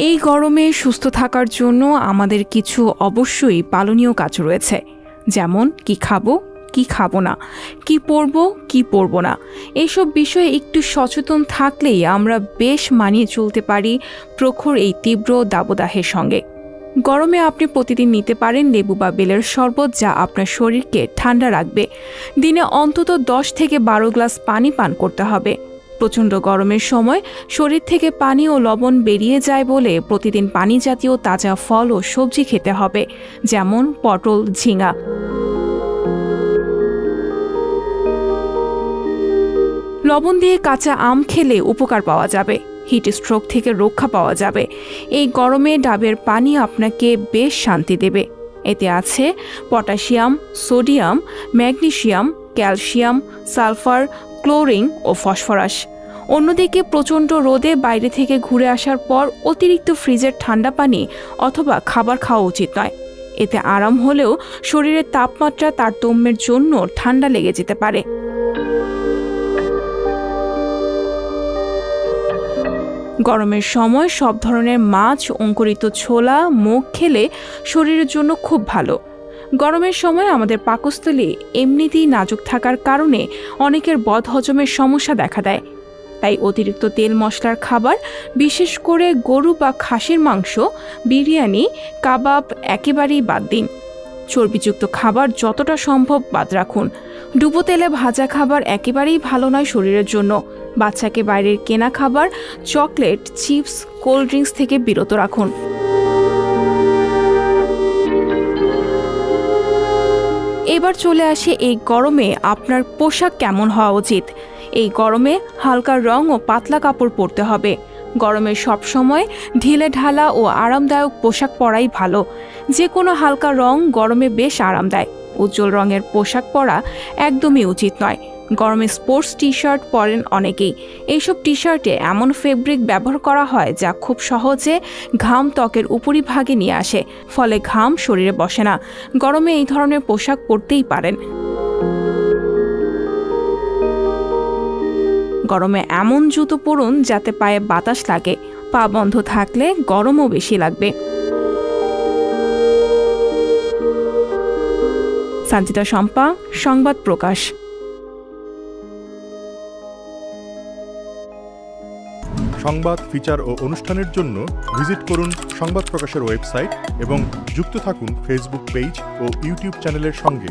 এই গরমে সুস্থ থাকার জন্য আমাদের কিছু অবশ্যই পালনীয় কাজ রয়েছে, যেমন কি খাবো কি খাবো না, কি পরবো কি পরবো না। এইসব বিষয়ে একটু সচেতন থাকলেই আমরা বেশ মানিয়ে চলতে পারি প্রখর এই তীব্র দাবদাহের সঙ্গে। গরমে আপনি প্রতিদিন নিতে পারেন লেবু বা বেলের শরবত, যা আপনার শরীরকে ঠান্ডা রাখবে। দিনে অন্তত 10 থেকে 12 গ্লাস পানি পান করতে হবে। প্রচণ্ড গরমের সময় শরীর থেকে পানি ও লবণ বেরিয়ে যায় বলে প্রতিদিন পানি জাতীয় তাজা ফল ও সবজি খেতে হবে, যেমন পটল, ঝিঙা। লবণ দিয়ে কাঁচা আম খেলে উপকার পাওয়া যাবে, হিট স্ট্রোক থেকে রক্ষা পাওয়া যাবে। এই গরমে ডাবের পানি আপনাকে বেশ শান্তি দেবে। এতে আছে potassium, sodium, magnesium, calcium, sulphur, chlorine ও ফসফরাস। অন্যদিকে প্রচণ্ড রোদে বাইরে থেকে ঘুরে আসার পর অতিরিক্ত ফ্রিজের ঠান্ডা পানি অথবা খাবার খাওয়া উচিত নয়। এতে আরাম হলেও শরীরের তাপমাত্রা তারতম্যের জন্য ঠান্ডা লেগে যেতে পারে। গরমের সময় সব ধরনের মাছ, অঙ্কুরিত ছোলা, মুগ খেলে শরীরের জন্য খুব ভালো। গরমের সময় আমাদের পাকস্থলী এমনিতেই নাজুক থাকার কারণে অনেকের বদহজমের সমস্যা দেখা দেয়। তাই অতিরিক্ত তেল মশলার খাবার, বিশেষ করে গরু বা খাসির মাংস, বিরিয়ানি, কাবাব একেবারেই বাদ দিন। চর্বিযুক্ত খাবার যতটা সম্ভব বাদ রাখুন। ডুবো তেলে ভাজা খাবার একেবারেই ভালো নয় শরীরের জন্য। বাচ্চাকে বাইরের কেনা খাবার, চকলেট, চিপস, কোল্ড ড্রিঙ্কস থেকে বিরত রাখুন। এবার চলে আসে এই গরমে আপনার পোশাক কেমন হওয়া উচিত। এই গরমে হালকা রং ও পাতলা কাপড় পরতে হবে। গরমে সবসময় ঢিলে ঢালা ও আরামদায়ক পোশাক পরাই ভালো। যে কোনো হালকা রং গরমে বেশ আরাম দেয়। উজ্জ্বল রঙের পোশাক পরা একদমই উচিত নয়। গরমে স্পোর্টস টি শার্ট পরেন অনেকেই। এইসব টি শার্টে এমন ফেব্রিক ব্যবহার করা হয় যা খুব সহজে ঘাম ত্বকের উপরিভাগে নিয়ে আসে, ফলে ঘাম শরীরে বসে না। গরমে এই ধরনের পোশাক পরতেই পারেন। গরমে এমন জুতো পরুন যাতে পায়ে বাতাস লাগে। পা বন্ধ থাকলে গরমও বেশি লাগবে। সঞ্চিতা শম্পা, সংবাদ প্রকাশ। সংবাদ, ফিচার ও অনুষ্ঠানের জন্য ভিজিট করুন সংবাদ প্রকাশের ওয়েবসাইট এবং যুক্ত থাকুন ফেসবুক পেজ ও ইউটিউব চ্যানেলের সঙ্গে।